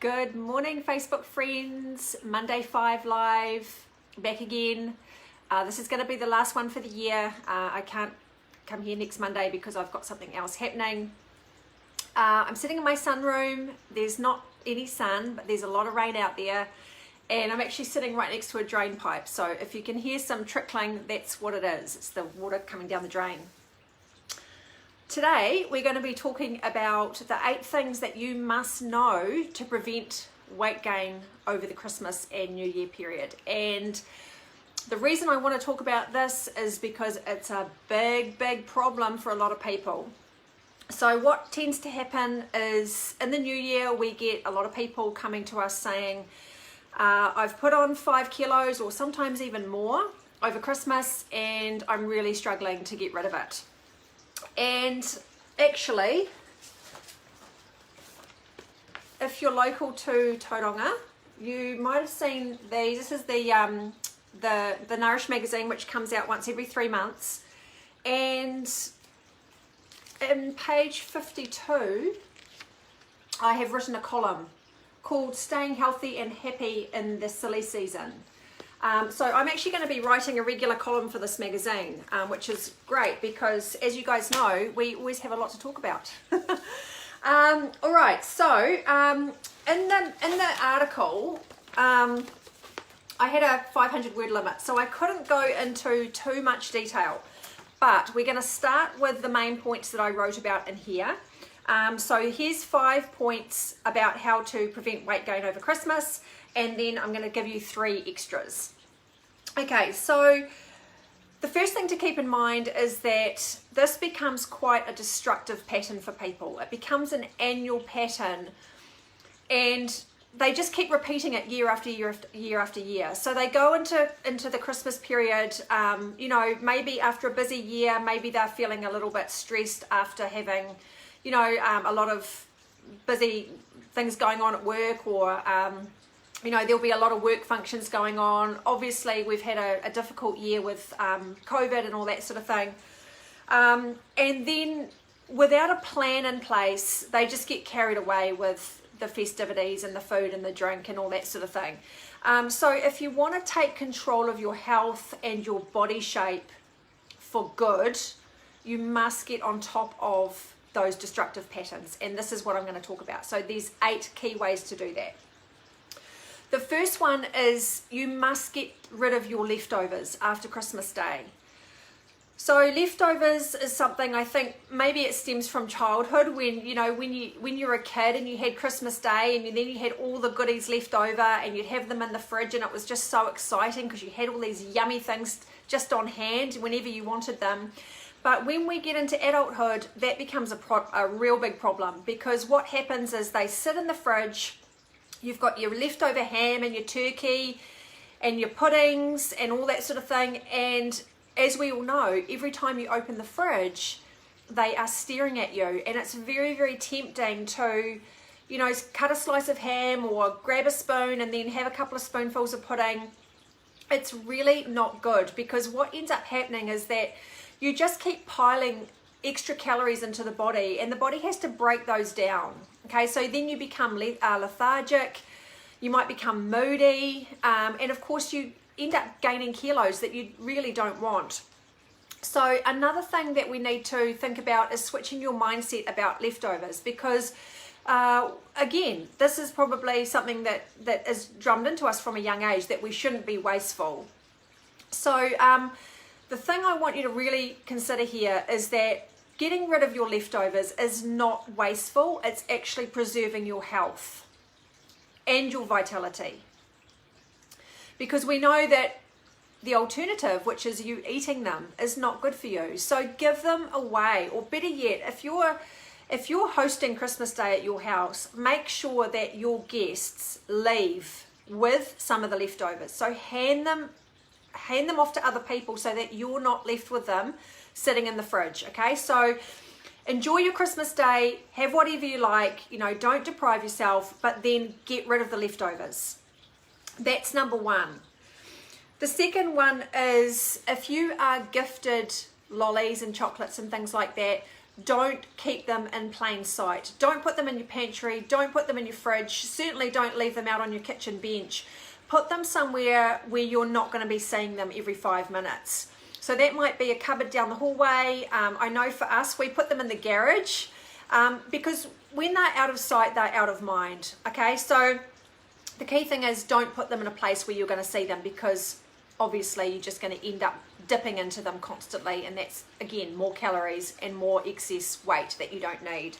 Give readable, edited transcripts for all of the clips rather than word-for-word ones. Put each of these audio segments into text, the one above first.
Good morning, Facebook friends. Monday 5 Live, back again. This is going to be the last one for the year. I can't come here next Monday because I've got something else happening. I'm sitting in my sunroom. There's not any sun, but there's a lot of rain out there. And I'm actually sitting right next to a drain pipe. So if you can hear some trickling, that's what it is. It's the water coming down the drain. Today, we're going to be talking about the 8 things that you must know to prevent weight gain over the Christmas and New Year period. And the reason I want to talk about this is because it's a big problem for a lot of people. So what tends to happen is in the new year, we get a lot of people coming to us saying, I've put on 5 kilos or sometimes even more over Christmas and I'm really struggling to get rid of it. And actually, if you're local to Tauranga, you might have seen these. This is the Nourish magazine, which comes out once every 3 months. And in page 52, I have written a column called Staying Healthy and Happy in the Silly Season. So I'm actually going to be writing a regular column for this magazine, which is great because, as you guys know, we always have a lot to talk about. All right, so in the article, I had a 500 word limit, so I couldn't go into too much detail, but we're going to start with the main points that I wrote about in here. So here's 5 points about how to prevent weight gain over Christmas, and then I'm going to give you 3 extras. Okay, so the first thing to keep in mind is that this becomes quite a destructive pattern for people. It becomes an annual pattern, and they just keep repeating it year after year after year after year. So they go into the Christmas period, you know, maybe after a busy year, maybe they're feeling a little bit stressed after having, you know, a lot of busy things going on at work, or you know, there'll be a lot of work functions going on. Obviously, we've had a difficult year with COVID and all that sort of thing. And then without a plan in place, they just get carried away with the festivities and the food and the drink and all that sort of thing. So if you want to take control of your health and your body shape for good, you must get on top of those destructive patterns. And this is what I'm going to talk about. So there's 8 key ways to do that. The first one is you must get rid of your leftovers after Christmas Day. So leftovers is something, I think maybe it stems from childhood, when you were a kid and you had Christmas Day and then you had all the goodies left over and you'd have them in the fridge, and it was just so exciting because you had all these yummy things just on hand whenever you wanted them. But when we get into adulthood, that becomes a real big problem, because what happens is they sit in the fridge. You've got your leftover ham and your turkey and your puddings and all that sort of thing. And as we all know, every time you open the fridge, they are staring at you. And it's very tempting to, you know, cut a slice of ham or grab a spoon and then have a couple of spoonfuls of pudding. It's really not good, because what ends up happening is that you just keep piling extra calories into the body, and the body has to break those down. Okay, so then you become lethargic, you might become moody, and of course you end up gaining kilos that you really don't want. So another thing that we need to think about is switching your mindset about leftovers, because again, this is probably something that is drummed into us from a young age, that we shouldn't be wasteful. So the thing I want you to really consider here is that getting rid of your leftovers is not wasteful. It's actually preserving your health and your vitality. Because we know that the alternative, which is you eating them, is not good for you. So give them away. Or better yet, if you're hosting Christmas Day at your house, make sure that your guests leave with some of the leftovers. So hand them off to other people so that you're not left with them sitting in the fridge. Okay, so enjoy your Christmas Day, have whatever you like, you know, don't deprive yourself, but then get rid of the leftovers. That's number 1. The second one is, if you are gifted lollies and chocolates and things like that, don't keep them in plain sight. Don't put them in your pantry. Don't put them in your fridge. Certainly don't leave them out on your kitchen bench. Put them somewhere where you're not going to be seeing them every 5 minutes. So that might be a cupboard down the hallway. I know for us, we put them in the garage because when they're out of sight, they're out of mind. Okay, so the key thing is don't put them in a place where you're going to see them, because obviously you're just going to end up dipping into them constantly, and that's again more calories and more excess weight that you don't need.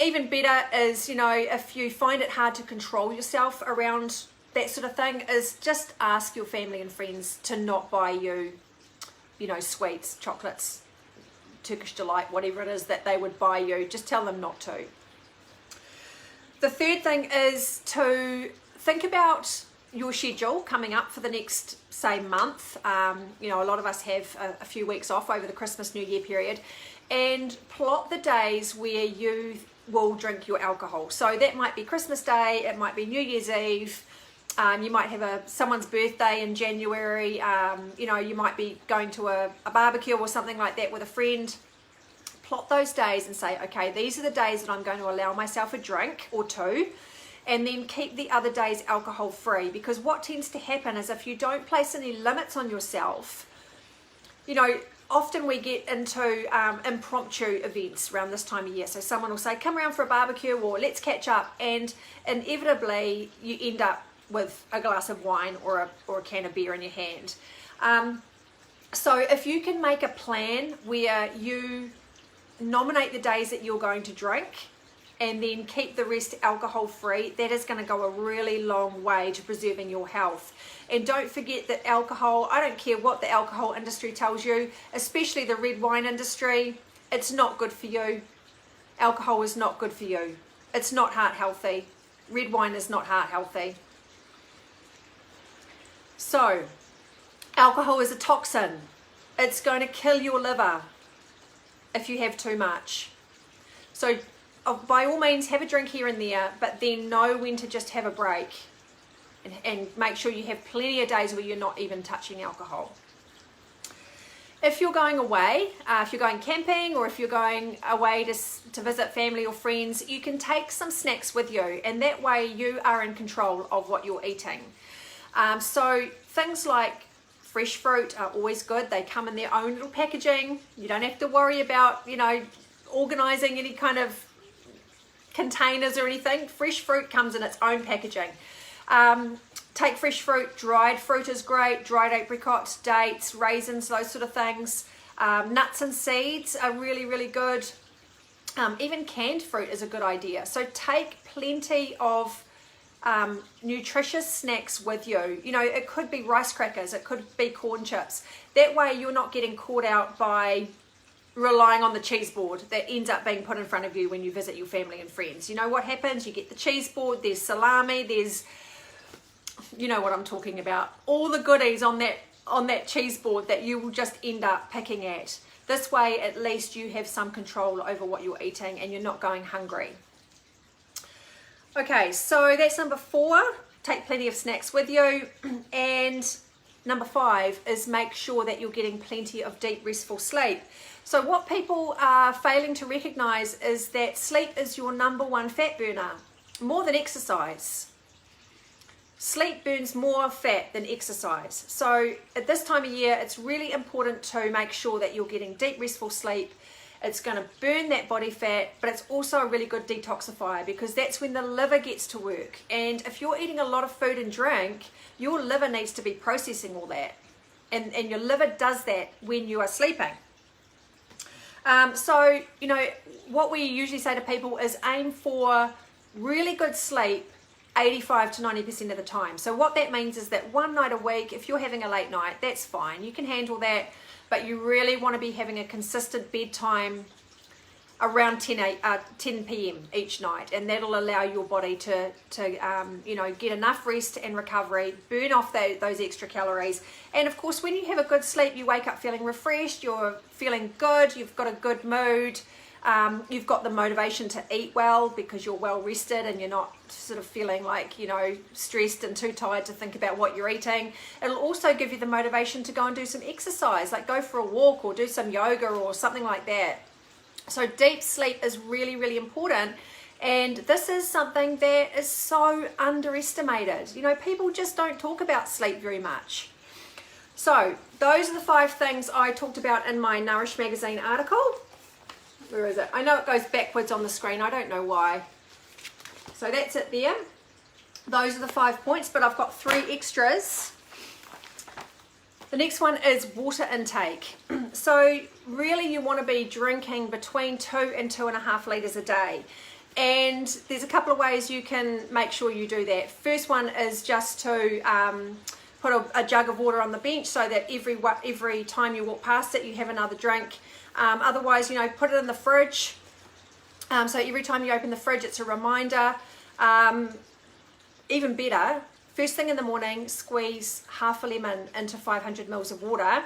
Even better is, you know, if you find it hard to control yourself around that sort of thing, is just ask your family and friends to not buy you, you know, sweets, chocolates, Turkish Delight, whatever it is that they would buy you. Just tell them not to. The third thing is to think about your schedule coming up for the next, say, month. You know, a lot of us have a few weeks off over the Christmas New Year period, and plot the days where you will drink your alcohol. So that might be Christmas Day, it might be New Year's Eve, you might have someone's birthday in January, you know, you might be going to a barbecue or something like that with a friend. Plot those days and say, okay, these are the days that I'm going to allow myself a drink or two, and then keep the other days alcohol free. Because what tends to happen is if you don't place any limits on yourself, you know, often we get into impromptu events around this time of year. So someone will say, come around for a barbecue, or let's catch up, and inevitably you end up with a glass of wine or a can of beer in your hand. So if you can make a plan where you nominate the days that you're going to drink and then keep the rest alcohol free, that is going to go a really long way to preserving your health. And don't forget that alcohol, I don't care what the alcohol industry tells you, especially the red wine industry, it's not good for you. Alcohol is not good for you. It's not heart healthy. Red wine is not heart healthy. So alcohol is a toxin. It's going to kill your liver if you have too much. So by all means have a drink here and there, but then know when to just have a break, and make sure you have plenty of days where you're not even touching alcohol. If you're going away, if you're going camping, or if you're going away to visit family or friends, you can take some snacks with you, and that way you are in control of what you're eating. So things like fresh fruit are always good. They come in their own little packaging. You don't have to worry about, you know, organizing any kind of containers or anything. Fresh fruit comes in its own packaging. Take fresh fruit. Dried fruit is great. Dried apricots, dates, raisins, those sort of things. Nuts and seeds are really, really good. Even canned fruit is a good idea. So take plenty of nutritious snacks with you. You know, it could be rice crackers, it could be corn chips. That way you're not getting caught out by relying on the cheese board that ends up being put in front of you when you visit your family and friends. You know what happens? You get the cheese board, there's salami, there's, you know what I'm talking about, all the goodies on that cheese board that you will just end up picking at. This way at least you have some control over what you're eating and you're not going hungry. Okay, so that's number 4. Take plenty of snacks with you. And number 5 is make sure that you're getting plenty of deep, restful sleep. So what people are failing to recognize is that sleep is your number 1 fat burner, more than exercise. Sleep burns more fat than exercise. So at this time of year, it's really important to make sure that you're getting deep, restful sleep. It's going to burn that body fat, but it's also a really good detoxifier, because that's when the liver gets to work. And if you're eating a lot of food and drink, your liver needs to be processing all that. And your liver does that when you are sleeping. So, you know, what we usually say to people is aim for really good sleep 85 to 90% of the time. So what that means is that one night a week, if you're having a late night, that's fine. You can handle that. But you really want to be having a consistent bedtime around 10 p.m. each night, and that'll allow your body to you know, get enough rest and recovery, burn off those extra calories. And of course, when you have a good sleep, you wake up feeling refreshed, you're feeling good, you've got a good mood, you've got the motivation to eat well because you're well rested and you're not sort of feeling like, you know, stressed and too tired to think about what you're eating. It'll also give you the motivation to go and do some exercise, like go for a walk or do some yoga or something like that. So deep sleep is really, really important. And this is something that is so underestimated. You know, people just don't talk about sleep very much. So those are the 5 things I talked about in my Nourish magazine article. Where is it? I know it goes backwards on the screen. I don't know why. So that's it there. Those are the 5 points, but I've got 3 extras. The next one is water intake. So really you want to be drinking between 2 and 2.5 litres a day. And there's a couple of ways you can make sure you do that. First one is just to put a jug of water on the bench so that every time you walk past it, you have another drink. Otherwise, you know, put it in the fridge. So every time you open the fridge, it's a reminder. Even better, first thing in the morning, squeeze half a lemon into 500 mils of water.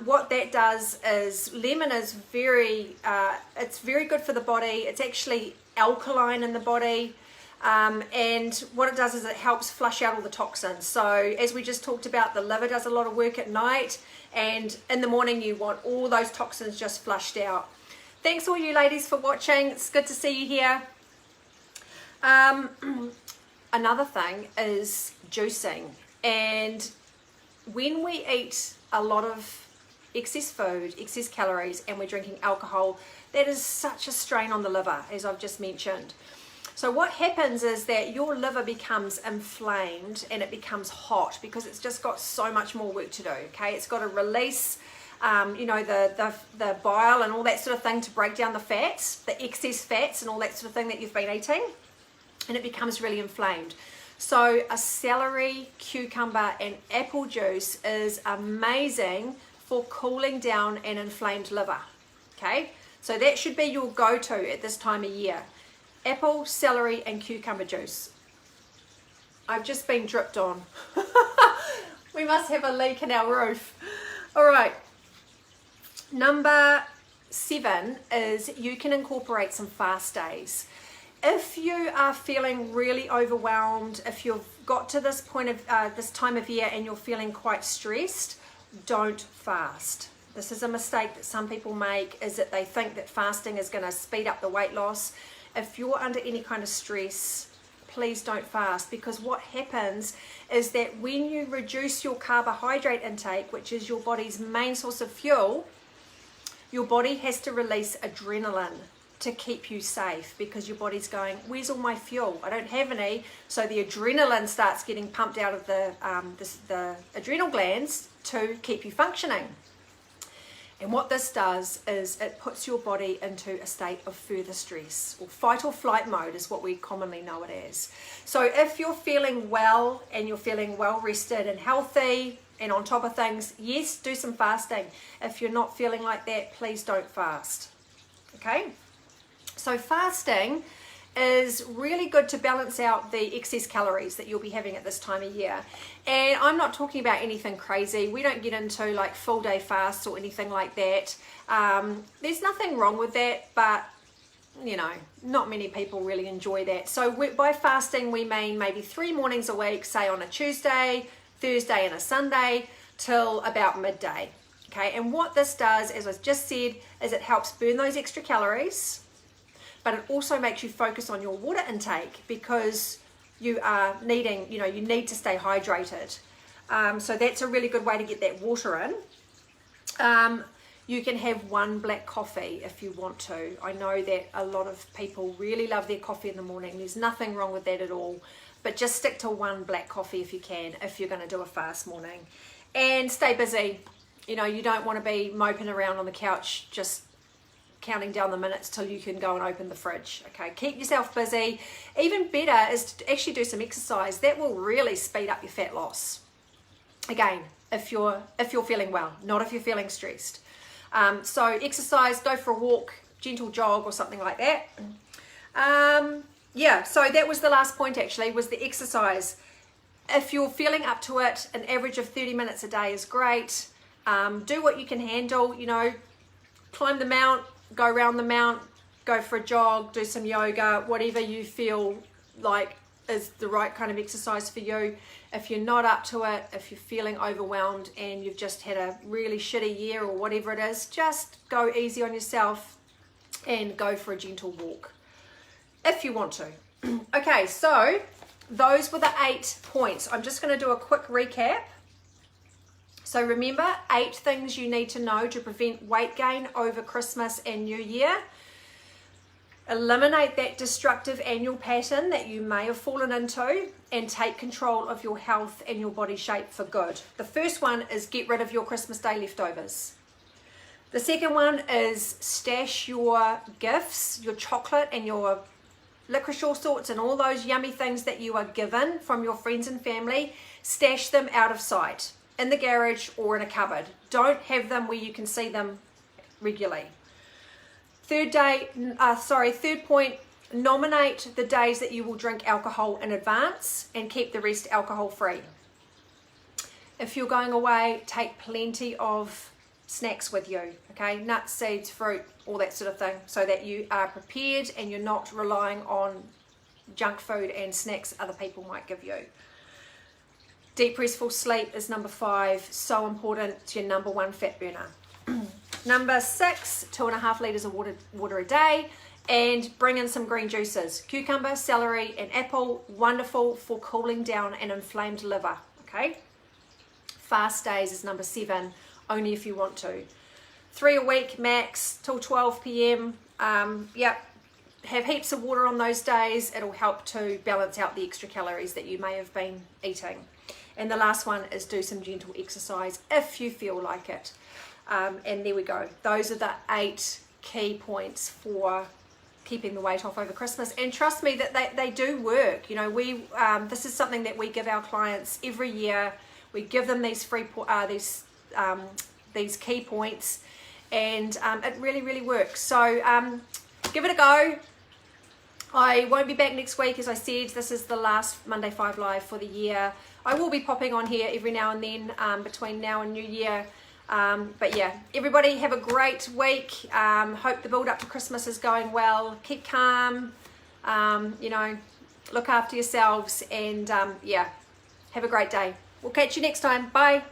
What that does is, lemon is it's very good for the body. It's actually alkaline in the body. And what it does is it helps flush out all the toxins. So as we just talked about, the liver does a lot of work at night, and in the morning you want all those toxins just flushed out. Thanks all you ladies for watching. It's good to see you here. Another thing is juicing. And when we eat a lot of excess food, excess calories, and we're drinking alcohol, that is such a strain on the liver, as I've just mentioned. So what happens is that your liver becomes inflamed and it becomes hot because it's just got so much more work to do. Okay, it's got to release you know, the bile and all that sort of thing to break down the fats, the excess fats and all that sort of thing that you've been eating, and it becomes really inflamed. So a celery, cucumber and apple juice is amazing for cooling down an inflamed liver. Okay, so that should be your go-to at this time of year. Apple, celery and cucumber juice. I've just been dripped on. We must have a leak in our roof. All right. Number 7 is you can incorporate some fast days. If you are feeling really overwhelmed, if you've got to this point of this time of year and you're feeling quite stressed, don't fast. This is a mistake that some people make, is that they think that fasting is going to speed up the weight loss. If you're under any kind of stress, please don't fast, because what happens is that when you reduce your carbohydrate intake, which is your body's main source of fuel, your body has to release adrenaline to keep you safe, because your body's going, where's all my fuel? I don't have any. So the adrenaline starts getting pumped out of the adrenal glands to keep you functioning. And what this does is it puts your body into a state of further stress, or fight or flight mode is what we commonly know it as. So if you're feeling well and you're feeling well rested and healthy and on top of things, yes, do some fasting. If you're not feeling like that, please don't fast. Okay? So fasting is really good to balance out the excess calories that you'll be having at this time of year. And I'm not talking about anything crazy. We don't get into like full day fasts or anything like that. There's nothing wrong with that, but you know, not many people really enjoy that. So by fasting, we mean maybe 3 mornings a week, say on a Tuesday, Thursday and a Sunday till about midday. Okay, and what this does, as I just said, is it helps burn those extra calories, but it also makes you focus on your water intake, because you are needing, you know, you need to stay hydrated. So that's a really good way to get that water in. You can have 1 black coffee if you want to. I know that a lot of people really love their coffee in the morning. There's nothing wrong with that at all. But just stick to 1 black coffee if you can, if you're going to do a fast morning. And stay busy. You know, you don't want to be moping around on the couch just counting down the minutes till you can go and open the fridge. Okay, keep yourself busy. Even better is to actually do some exercise. That will really speed up your fat loss. Again, if you're feeling well, not if you're feeling stressed. So exercise, go for a walk, gentle jog or something like that. Yeah, so that was the last point actually, was the exercise. If you're feeling up to it, an average of 30 minutes a day is great. Do what you can handle, you know, climb the mount, go around the mount, go for a jog, do some yoga, whatever you feel like is the right kind of exercise for you. If you're not up to it, if you're feeling overwhelmed and you've just had a really shitty year or whatever it is, just go easy on yourself. and go for a gentle walk if you want to. Okay, so those were the 8 points. I'm just going to do a quick recap. So remember, 8 things you need to know to prevent weight gain over Christmas and New Year. Eliminate that destructive annual pattern that you may have fallen into, and take control of your health and your body shape for good. The first one is get rid of your Christmas Day leftovers. The second one is stash your gifts, your chocolate and your licorice all sorts and all those yummy things that you are given from your friends and family. Stash them out of sight, in the garage or in a cupboard. Don't have them where you can see them regularly. Third point, nominate the days that you will drink alcohol in advance and keep the rest alcohol free. If you're going away, take plenty of snacks with you, okay? Nuts, seeds, fruit, all that sort of thing, so that you are prepared and you're not relying on junk food and snacks other people might give you. Deep restful sleep is number 5, so important. It's your number 1 fat burner. Number 6, 2.5 litres of water a day, and bring in some green juices. Cucumber, celery and apple, wonderful for cooling down an inflamed liver, okay? Fast days is number 7, only if you want to. 3 a week max till 12 p.m. Have heaps of water on those days. It'll help to balance out the extra calories that you may have been eating. And the last one is do some gentle exercise if you feel like it. And there we go. Those are the 8 key points for keeping the weight off over Christmas. And trust me that they do work. You know, this is something that we give our clients every year. We give them these these key points, and it really works. So give it a go. I won't be back next week. As I said, this is the last Monday 5 Live for the year. I will be popping on here every now and then between now and New Year. But yeah, everybody have a great week. Hope the build up to Christmas is going well. Keep calm, you know, look after yourselves, and yeah, have a great day. We'll catch you next time. Bye.